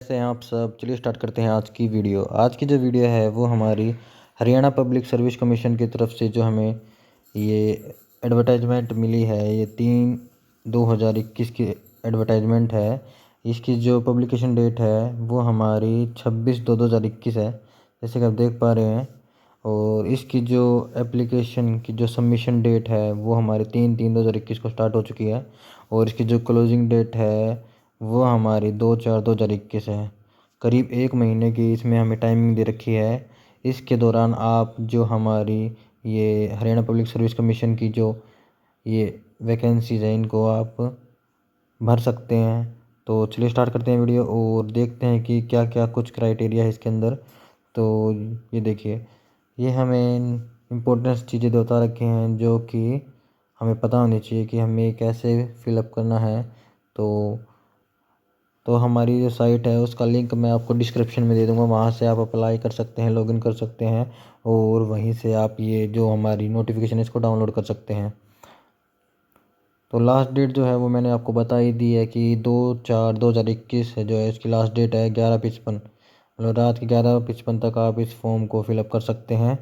कैसे हैं आप सब। चलिए स्टार्ट करते हैं आज की वीडियो। आज की जो वीडियो है वो हमारी हरियाणा पब्लिक सर्विस कमीशन की तरफ से जो हमें ये एडवर्टाइजमेंट मिली है, ये 3/2021 की एडवर्टाइजमेंट है। इसकी जो पब्लिकेशन डेट है वो हमारी 26/2/2021 है, जैसे कि आप देख पा रहे हैं। और इसकी जो एप्लीकेशन की जो सबमिशन डेट है वो हमारी 3/3/2021 को स्टार्ट हो चुकी है। और इसकी जो क्लोजिंग डेट है वो हमारी 2/4/2021 है। करीब 1 महीने की इसमें हमें टाइमिंग दे रखी है। इसके दौरान आप जो हमारी ये हरियाणा पब्लिक सर्विस कमीशन की जो ये वैकेंसीज़ हैं इनको आप भर सकते हैं। तो चलिए स्टार्ट करते हैं वीडियो और देखते हैं कि क्या क्या कुछ क्राइटेरिया है इसके अंदर। तो ये देखिए, ये हमें इम्पोर्टेंट चीज़ें बता रखे हैं जो कि हमें पता होनी चाहिए कि हमें कैसे फिलअप करना है। तो हमारी जो साइट है उसका लिंक मैं आपको डिस्क्रिप्शन में दे दूँगा, वहाँ से आप अप्लाई कर सकते हैं, लॉगिन कर सकते हैं और वहीं से आप ये जो हमारी नोटिफिकेशन है इसको डाउनलोड कर सकते हैं। तो लास्ट डेट जो है वो मैंने आपको बता ही दी है कि 2/4/2021 है जो है इसकी लास्ट डेट है 11:55, मतलब रात के 11:55 तक आप इस फॉर्म को फिलअप कर सकते हैं।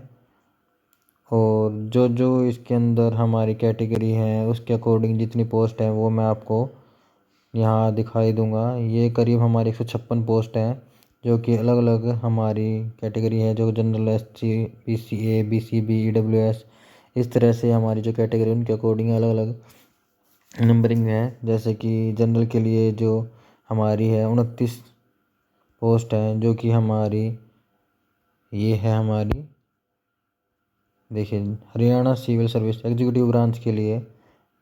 और जो जो इसके अंदर हमारी कैटेगरी है उसके अकॉर्डिंग जितनी पोस्ट है वो मैं आपको यहाँ दिखाई दूंगा। ये करीब हमारी 156 पोस्ट हैं जो कि अलग अलग हमारी कैटेगरी है, जो general, SC, PCA, BCB, EWS, इस तरह से हमारी जो कैटेगरी उनके अकॉर्डिंग अलग अलग नंबरिंग है। जैसे कि जनरल के लिए जो हमारी है 29 पोस्ट हैं जो कि हमारी ये है हमारी, देखिए, Haryana civil service executive branch के लिए।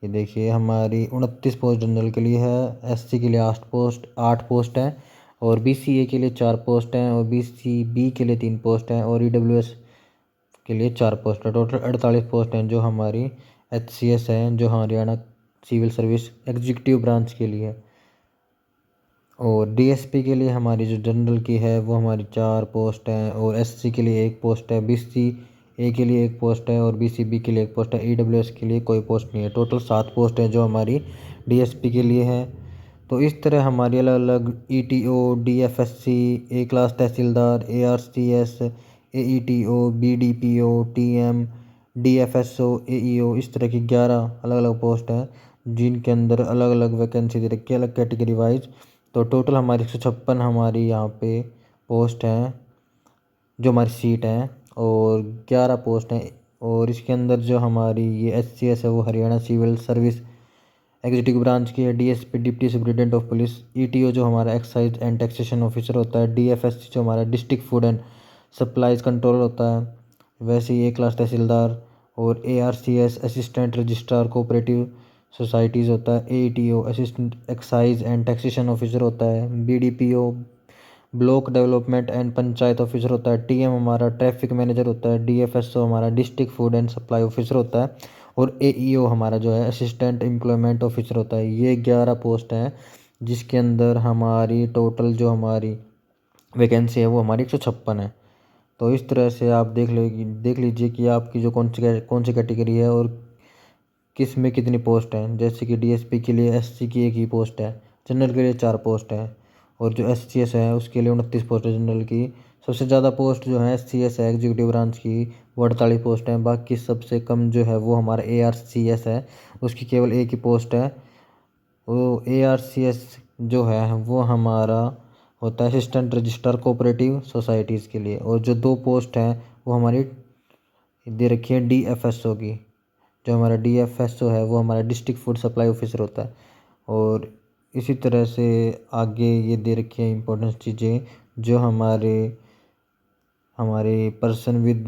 ये देखिए हमारी 29 पोस्ट जनरल के लिए है, SC के लिए 8 पोस्ट हैं और BCA के लिए 4 पोस्ट हैं और BCB के लिए 3 पोस्ट हैं और EWS के लिए 4 पोस्ट है। टोटल 48 पोस्ट हैं जो हमारी HCS हैं, जो Haryana civil service executive branch के लिए। और DSP के लिए हमारी जो जनरल की है वो हमारी 4 पोस्ट हैं और SC के लिए 1 पोस्ट है, BCA के लिए 1 पोस्ट है और BCB के लिए 1 पोस्ट है, EWS के लिए कोई पोस्ट नहीं है। टोटल 7 पोस्ट हैं जो हमारी DSP के लिए है। तो इस तरह हमारी अलग अलग ETO, DFSC, A class tehsildar, ARCS, AETO, BDPO, TM, DFSO, AEO, इस तरह की 11 अलग अलग पोस्ट हैं जिनके अंदर अलग अलग वैकेंसी दे रखी है, अलग कैटेगरी वाइज। तो टोटल हमारी 156 हमारी यहाँ पे पोस्ट हैं जो हमारी सीट हैं और 11 पोस्ट हैं। और इसके अंदर जो हमारी ये HCS है वो Haryana civil service executive branch की है। DSP deputy superintendent of police, ETO जो हमारा एक्साइज एंड टैक्सेशन ऑफिसर होता है, DFSC जो हमारा district food and supplies controller होता है, वैसे ही A क्लास तहसीलदार। और ARCS assistant registrar cooperative societies होता है, AETO assistant excise and taxation officer होता है, BDPO block development and panchayat officer होता है, TM हमारा ट्रैफिक मैनेजर होता है, DFSO हमारा district food and supply officer होता है और AEO हमारा जो है असिस्टेंट एम्प्लॉयमेंट ऑफिसर होता है। ये 11 पोस्ट हैं जिसके अंदर हमारी टोटल जो हमारी वैकेंसी है वो हमारी 156 है। तो इस तरह से आप देख लीजिए कि आपकी जो कौन सी कैटेगरी है और किस में कितनी पोस्ट हैं। जैसे कि DSP के लिए SC की 1 ही पोस्ट है, जनरल के लिए 4 पोस्ट हैं और जो SCS है उसके लिए 29 पोस्ट है जनरल की। सबसे ज़्यादा पोस्ट जो है SCS है एग्जीक्यूटिव ब्रांच की, वो 48 पोस्ट हैं। बाकी सबसे कम जो है वो हमारा ARCS है, उसकी केवल 1 ही पोस्ट है। वो ARCS जो है वो हमारा होता है असिस्टेंट रजिस्ट्रार कोऑपरेटिव सोसाइटीज़ के लिए। और जो 2 पोस्ट हैं वो हमारी दे रखी है DFSO की। जो हमारा DFSO है वो हमारा डिस्ट्रिक्ट फूड सप्लाई ऑफिसर होता है। और इसी तरह से आगे ये दे रखी है इंपॉर्टेंट चीज़ें, जो हमारे हमारे person with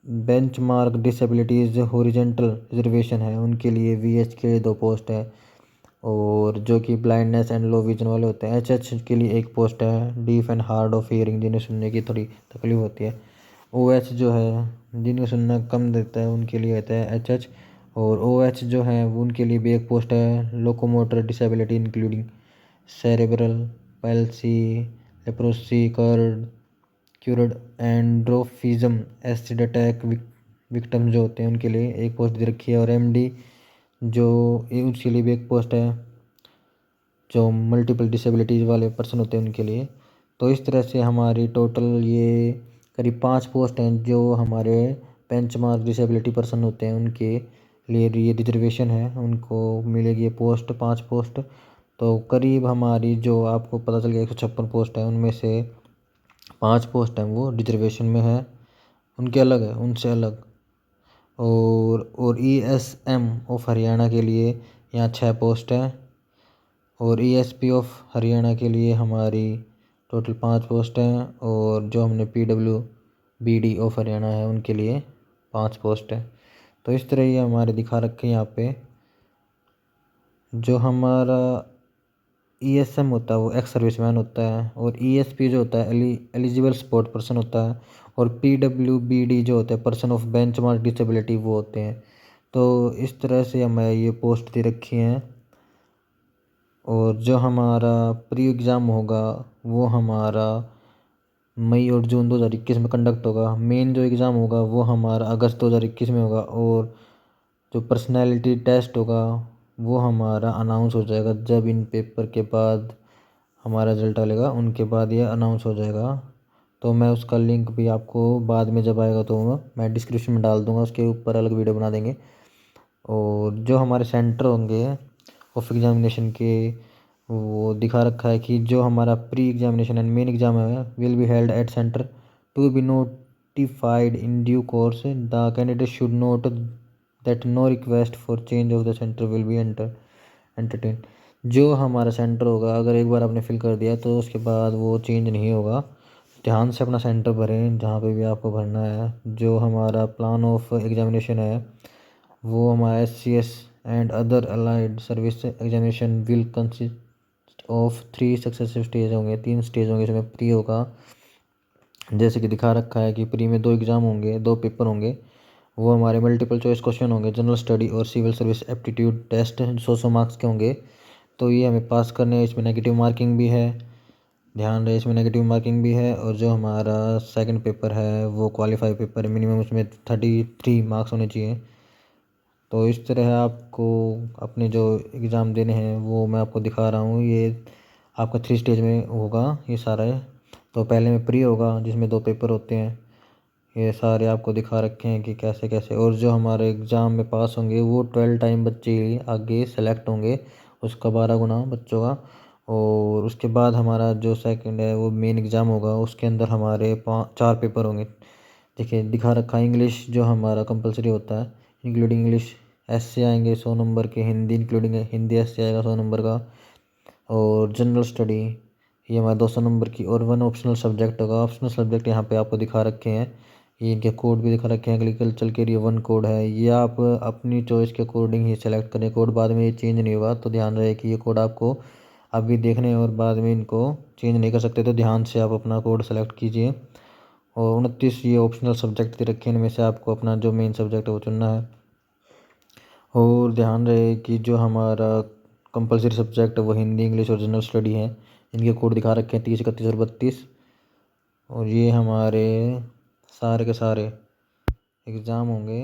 benchmark disabilities horizontal reservation है उनके लिए VH के लिए 2 पोस्ट है। और जो कि ब्लाइंडनेस एंड लो विजन वाले होते हैं HH के लिए 1 पोस्ट है। Deaf and hard of hearing जिन्हें सुनने की थोड़ी तकलीफ होती है, OH जो है जिनको सुनना कम देता है उनके लिए होता है HH। और OH जो है वो उनके लिए भी 1 पोस्ट है। Locomotor disability including cerebral palsy, leprosy, cured cured and dwarfism, acid attack victim जो होते हैं उनके लिए 1 पोस्ट दे रखी है। और MD जो उसके लिए भी 1 पोस्ट है। जो मल्टीपल डिसेबिलिटीज़ वाले पर्सन होते हैं उनके लिए। तो इस तरह से हमारी टोटल ये करीब 5 पोस्ट हैं जो हमारे बेंचमार्क डिसेबिलिटी पर्सन होते हैं उनके लिए ये रिजर्वेशन है, उनको मिलेगी ये पोस्ट 5 पोस्ट। तो करीब हमारी जो आपको पता चल गया 156 पोस्ट है, उनमें से 5 पोस्ट हैं वो रिजर्वेशन में है, उनके अलग है, उनसे अलग। और ESM ऑफ हरियाणा के लिए यहाँ 6 पोस्ट हैं, और ESP ऑफ हरियाणा के लिए हमारी टोटल 5 पोस्ट हैं, और जो हमने PWBD ऑफ हरियाणा है उनके लिए 5 पोस्ट है। तो इस तरह ये हमारे दिखा रखे हैं यहाँ पे। जो हमारा ESM होता है वो एक्स सर्विसमैन होता है, और ESP जो होता है एलिजिबल स्पोर्ट पर्सन होता है, और PWBD जो होता है पर्सन ऑफ बेंचमार्क डिसेबिलिटी वो होते हैं। तो इस तरह से हमें ये पोस्ट दे रखी हैं। और जो हमारा प्री एग्ज़ाम होगा वो हमारा मई और जून 2021 में कंडक्ट होगा। मेन जो एग्ज़ाम होगा वो हमारा अगस्त 2021 में होगा, और जो पर्सनैलिटी टेस्ट होगा वो हमारा अनाउंस हो जाएगा जब इन पेपर के बाद हमारा रिजल्ट आएगा, उनके बाद ये अनाउंस हो जाएगा। तो मैं उसका लिंक भी आपको बाद में जब आएगा तो मैं डिस्क्रिप्शन में डाल दूँगा, उसके ऊपर अलग वीडियो बना देंगे। और जो हमारे सेंटर होंगे ऑफ एग्जामिनेशन के वो दिखा रखा है कि जो हमारा pre examination and main exam है will be held at centre to be notified in due course. The candidate should note that no request for change of the centre will be entertain. जो हमारा centre होगा अगर एक बार आपने fill कर दिया तो उसके बाद वो चेंज नहीं होगा। ध्यान से अपना सेंटर भरें जहाँ पे भी आपको भरना है। जो हमारा प्लान ऑफ एग्जामिनेशन है वो हमारा SCS and other allied service examination will consist of 3 successive stage होंगे, 3 स्टेज होंगे। इसमें प्री होगा जैसे कि दिखा रखा है कि प्री में 2 एग्ज़ाम होंगे, 2 पेपर होंगे। वो हमारे मल्टीपल चॉइस क्वेश्चन होंगे, जनरल स्टडी और civil service aptitude test 100 marks के होंगे। तो ये हमें पास करने हैं। इसमें नेगेटिव मार्किंग भी है, ध्यान रहे इसमें नेगेटिव मार्किंग भी है। और जो हमारा सेकंड पेपर है वो क्वालिफाई पेपर है, मिनिमम उसमें 33 मार्क्स होने चाहिए। तो इस तरह आपको अपने जो एग्ज़ाम देने हैं वो मैं आपको दिखा रहा हूँ। ये आपका 3 स्टेज में होगा ये सारा है। तो पहले में प्री होगा जिसमें 2 पेपर होते हैं, ये सारे आपको दिखा रखे हैं कि कैसे कैसे। और जो हमारे एग्ज़ाम में पास होंगे वो 12 टाइम बच्चे ही आगे सेलेक्ट होंगे, उसका 12 गुना बच्चों का। और उसके बाद हमारा जो सेकंड है वो मेन एग्ज़ाम होगा, उसके अंदर हमारे 4 पेपर होंगे। देखिए दिखा रखा है इंग्लिश जो हमारा कंपलसरी होता है, इंक्लूडिंग इंग्लिश ऐसे आएंगे 100 नंबर के, हिंदी इंक्लूडिंग हिंदी ऐसे आएगा 100 नंबर का। और जनरल स्टडी ये हमारा 200 नंबर की, और 1 ऑप्शनल सब्जेक्ट होगा। ऑप्शनल सब्जेक्ट यहाँ पे आपको दिखा रखे हैं, ये इनके कोड भी दिखा रखे हैं। एग्रीकल्चर के लिए 1 कोड है, ये आप अपनी चॉइस के अकॉर्डिंग ही सेलेक्ट करें। कोड बाद में ये चेंज नहीं होगा, तो ध्यान रहे कि ये कोड आपको अभी देखने हैं और बाद में इनको चेंज नहीं कर सकते। तो ध्यान से आप अपना कोड सेलेक्ट कीजिए। और 29 ये ऑप्शनल सब्जेक्ट दे रखे हैं, इनमें से आपको अपना जो मेन सब्जेक्ट है वो चुनना है। और ध्यान रहे कि जो हमारा कंपलसरी सब्जेक्ट है वो हिंदी इंग्लिश और जनरल स्टडी है। इनके कोड दिखा रखे हैं 30 31 और 32। और ये हमारे सारे के सारे एग्ज़ाम होंगे।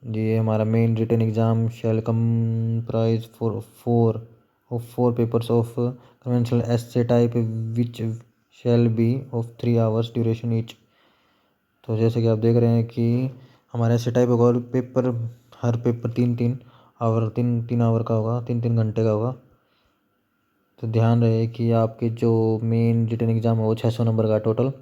ये हमारा main written exam shall comprise four papers of conventional essay type which shall be of 3 hours duration each. तो जैसे कि आप देख रहे हैं कि हमारा ऐसे टाइप होगा, और पेपर हर पेपर 3 आवर का होगा, 3 घंटे का होगा। तो ध्यान रहे कि आपके जो मेन रिटन एग्ज़ाम है वो 600 नंबर का टोटल।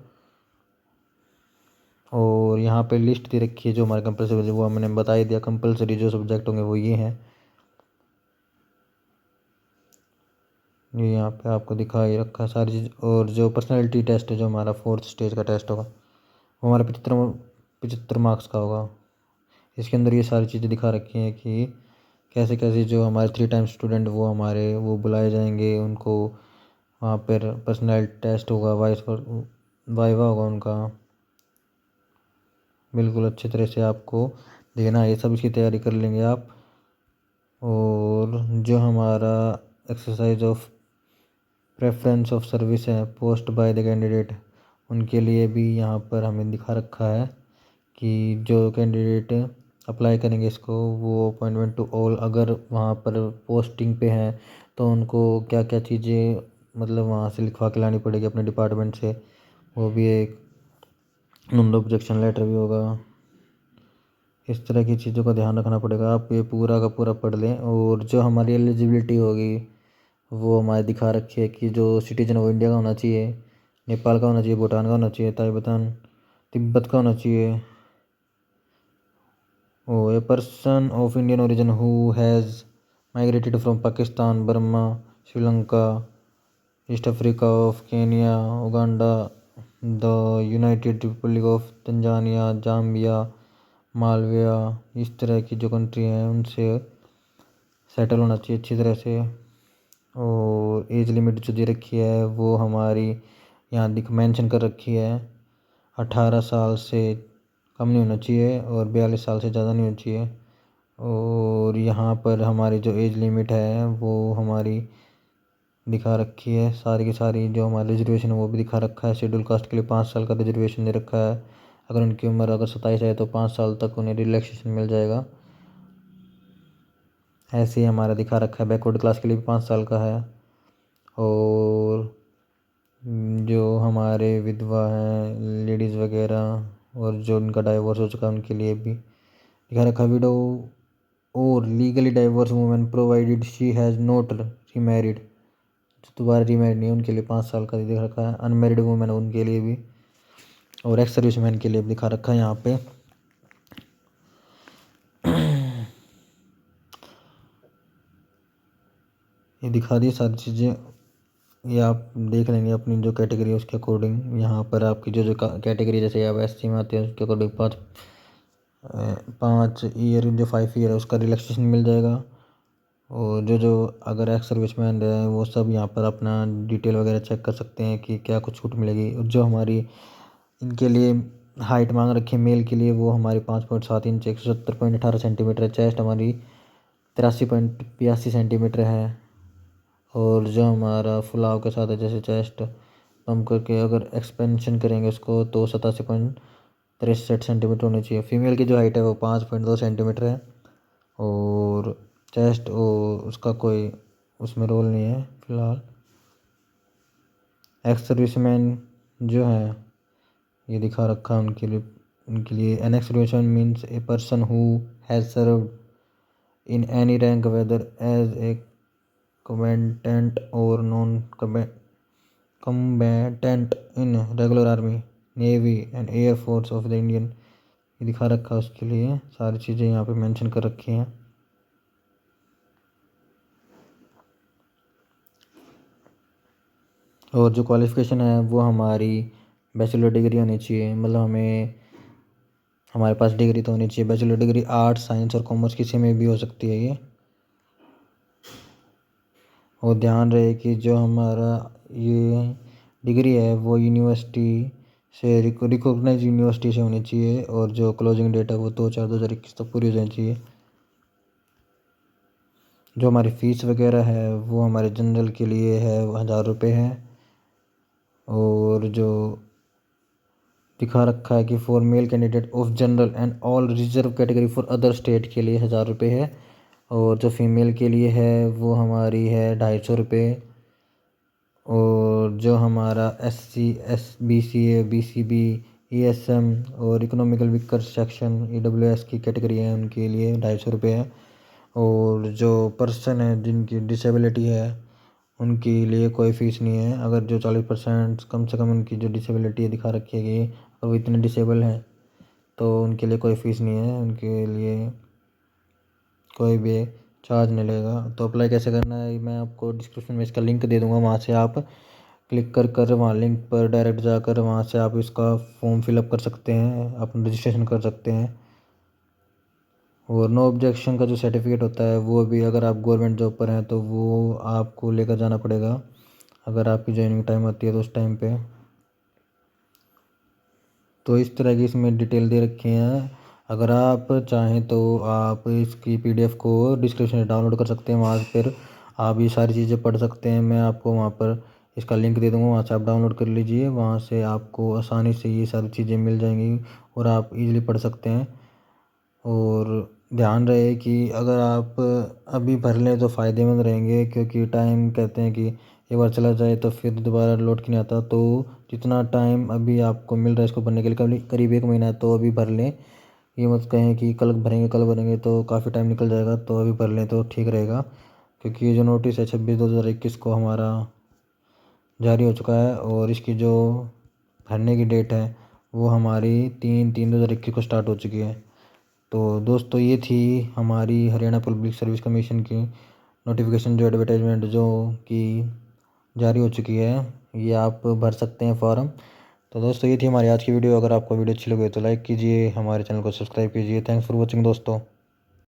और यहाँ पे लिस्ट दे रखी है जो हमारे कंपलसरी, वो मैंने बता ही दिया। कंपलसरी जो सब्जेक्ट होंगे वो ये हैं, ये यहाँ पे आपको दिखा ही रखा है सारी चीज़। और जो पर्सनालिटी टेस्ट है जो हमारा 4th स्टेज का टेस्ट होगा वो हमारा 75 मार्क्स का होगा। इसके अंदर ये सारी चीज़ें दिखा रखी हैं कि कैसे कैसे जो हमारे 3 टाइम स्टूडेंट वो हमारे वो बुलाए जाएंगे, उनको वहाँ पर पर्सनैलिटी टेस्ट होगा, वाइवा होगा उनका। बिल्कुल अच्छी तरह से आपको देना है, ये सब इसकी तैयारी कर लेंगे आप। और जो हमारा exercise of preference of service है पोस्ट बाय द कैंडिडेट, उनके लिए भी यहाँ पर हमें दिखा रखा है कि जो कैंडिडेट अप्लाई करेंगे इसको वो अपॉइंटमेंट टू ऑल, अगर वहाँ पर पोस्टिंग पे हैं तो उनको क्या क्या चीज़ें मतलब वहाँ से लिखवा के लानी पड़ेगी अपने डिपार्टमेंट से, वो भी एक नो ऑब्जेक्शन लेटर भी होगा। इस तरह की चीज़ों का ध्यान रखना पड़ेगा। आप ये पूरा का पूरा पढ़ लें। और जो हमारी एलिजिबिलिटी होगी वो हमारे दिखा रखी है कि जो सिटीजन ऑफ इंडिया का होना चाहिए, नेपाल का होना चाहिए, भूटान का होना चाहिए, ताइवान, तिब्बत का होना चाहिए। ओ a person of Indian origin who has migrated from Pakistan, Burma, Sri Lanka, East Africa of Kenya, Uganda, the United Republic of Tanzania, Zambia, Malawi, इस तरह की जो कंट्री हैं उनसे सेटल होना चाहिए अच्छी तरह से। और एज लिमिट जो दे रखी है वो हमारी यहाँ दिख मेंशन कर रखी है, 18 साल से कम नहीं होना चाहिए और 42 साल से ज़्यादा नहीं होना चाहिए। और यहाँ पर हमारी जो एज लिमिट है वो हमारी दिखा रखी है, सारी की सारी जो हमारी रिजर्वेशन है वो भी दिखा रखा है। शेड्यूल कास्ट के लिए 5 साल का रिजर्वेशन दे रखा है। अगर उनकी उम्र अगर 27 है तो 5 साल तक उन्हें रिलैक्सेशन मिल जाएगा। ऐसे ही हमारा दिखा रखा है। बैकवर्ड क्लास के लिए भी 5 साल का है। और जो हमारे विधवा हैं लेडीज़ वगैरह और जो उनका डाइवोर्स हो चुका है उनके लिए भी दिखा रखा। विडो और legally divorce women provided she has not remarried, जो दोबारा रीमैरिड नहीं है उनके लिए 5 साल का दिखा रखा है। अनमैरिड वुमेन उनके लिए भी और एक्स सर्विस मैन के लिए भी दिखा रखा है यहाँ पे। ये दिखा दी सारी चीज़ें, ये आप देख लेंगे अपनी जो कैटेगरी है उसके अकॉर्डिंग। यहाँ पर आपकी जो जो कैटेगरी जैसे आप SC में आते हैं उसके अकॉर्डिंग 5 ईयर जो 5 ईयर है उसका रिलैक्सेशन मिल जाएगा। और जो जो अगर एक्स सर्विसमैन है वो सब यहाँ पर अपना डिटेल वगैरह चेक कर सकते हैं कि क्या कुछ छूट मिलेगी। और जो हमारी इनके लिए हाइट मांग रखी है मेल के लिए वो हमारी 5.7 इंच 170.18 सेंटीमीटर है। चेस्ट हमारी 83.82 सेंटीमीटर है। और जो हमारा फुलाव के साथ है जैसे चेस्ट पम्प करके अगर एक्सपेंशन करेंगे उसको तो 87.63 सेंटीमीटर होनी चाहिए। फीमेल की जो हाइट है वो 5.2 सेंटीमीटर है। और चेस्ट और उसका कोई उसमें रोल नहीं है फ़िलहाल। एक्स सर्विसमैन जो है ये दिखा रखा है उनके लिए an ex serviceman means a person who has served in any rank whether as a combatant or non-combatant in regular army, navy and air force of the Indian, ये दिखा रखा है उसके लिए सारी चीज़ें यहाँ पे मेंशन कर रखी हैं। और जो क्वालिफ़िकेशन है वो हमारी बैचलर डिग्री होनी चाहिए, मतलब हमें हमारे पास डिग्री तो होनी चाहिए। बैचलर डिग्री आर्ट्स साइंस और कॉमर्स किसी में भी हो सकती है ये। और ध्यान रहे कि जो हमारा ये डिग्री है वो यूनिवर्सिटी से रिकॉग्नाइज यूनिवर्सिटी से होनी चाहिए। और जो क्लोजिंग डेट है वो 2/4/2021 तक पूरी हो जानी चाहिए। जो हमारी फ़ीस वगैरह है वो हमारे जनरल के लिए है 1000 रुपये है। और जो दिखा रखा है कि for male candidate of general and all reserve category for other state के लिए 1000 रुपये है। और जो फीमेल के लिए है वो हमारी है 250 रुपये। और जो हमारा SC BCA BCB ESM और इकोनॉमिकल वीकर सेक्शन EWS की कैटेगरी है उनके लिए 250 रुपये है। और जो पर्सन है जिनकी डिसेबिलिटी है उनके लिए कोई फ़ीस नहीं है। अगर जो 40% कम से कम उनकी जो डिसेबिलिटी दिखा रखी है कि अगर वो इतने डिसेबल हैं तो उनके लिए कोई फ़ीस नहीं है, उनके लिए कोई भी चार्ज नहीं लगेगा। तो अप्लाई कैसे करना है मैं आपको डिस्क्रिप्शन में इसका लिंक दे दूँगा, वहाँ से आप क्लिक कर वहाँ लिंक पर डायरेक्ट जाकर वहाँ से आप इसका फॉर्म फिलअप कर सकते हैं, अपना रजिस्ट्रेशन कर सकते हैं। और नो ऑब्जेक्शन का जो सर्टिफिकेट होता है वो भी अगर आप गवर्नमेंट जॉब पर हैं तो वो आपको लेकर जाना पड़ेगा अगर आपकी ज्वाइनिंग टाइम आती है तो उस टाइम पे। तो इस तरह की इसमें डिटेल दे रखी हैं। अगर आप चाहें तो आप इसकी PDF को डिस्क्रिप्शन से डाउनलोड कर सकते हैं, वहाँ पर आप ये सारी चीज़ें पढ़ सकते हैं। मैं आपको वहाँ पर इसका लिंक दे दूँगा, वहाँ से आप डाउनलोड कर लीजिए। वहाँ से आपको आसानी से ये सारी चीज़ें मिल जाएंगी और आप इजीली पढ़ सकते हैं। और ध्यान रहे कि अगर आप अभी भर लें तो फ़ायदेमंद रहेंगे, क्योंकि टाइम कहते हैं कि एक बार चला जाए तो फिर दोबारा लौट के नहीं आता। तो जितना टाइम अभी आपको मिल रहा है इसको भरने के लिए, करीब 1 महीना है, तो अभी भर लें। ये मत कहें कि कल भरेंगे, तो काफ़ी टाइम निकल जाएगा, तो अभी भर लें तो ठीक रहेगा। क्योंकि ये जो नोटिस है 26/2/2021 को हमारा जारी हो चुका है, और इसकी जो भरने की डेट है वो हमारी 3/3/2021 को स्टार्ट हो चुकी है। तो दोस्तों ये थी हमारी हरियाणा पब्लिक सर्विस कमीशन की नोटिफिकेशन, जो एडवर्टाइजमेंट जो कि जारी हो चुकी है। ये आप भर सकते हैं फॉर्म। तो दोस्तों ये थी हमारी आज की वीडियो। अगर आपको वीडियो अच्छी लगे तो लाइक कीजिए, हमारे चैनल को सब्सक्राइब कीजिए। थैंक्स फॉर वॉचिंग दोस्तों।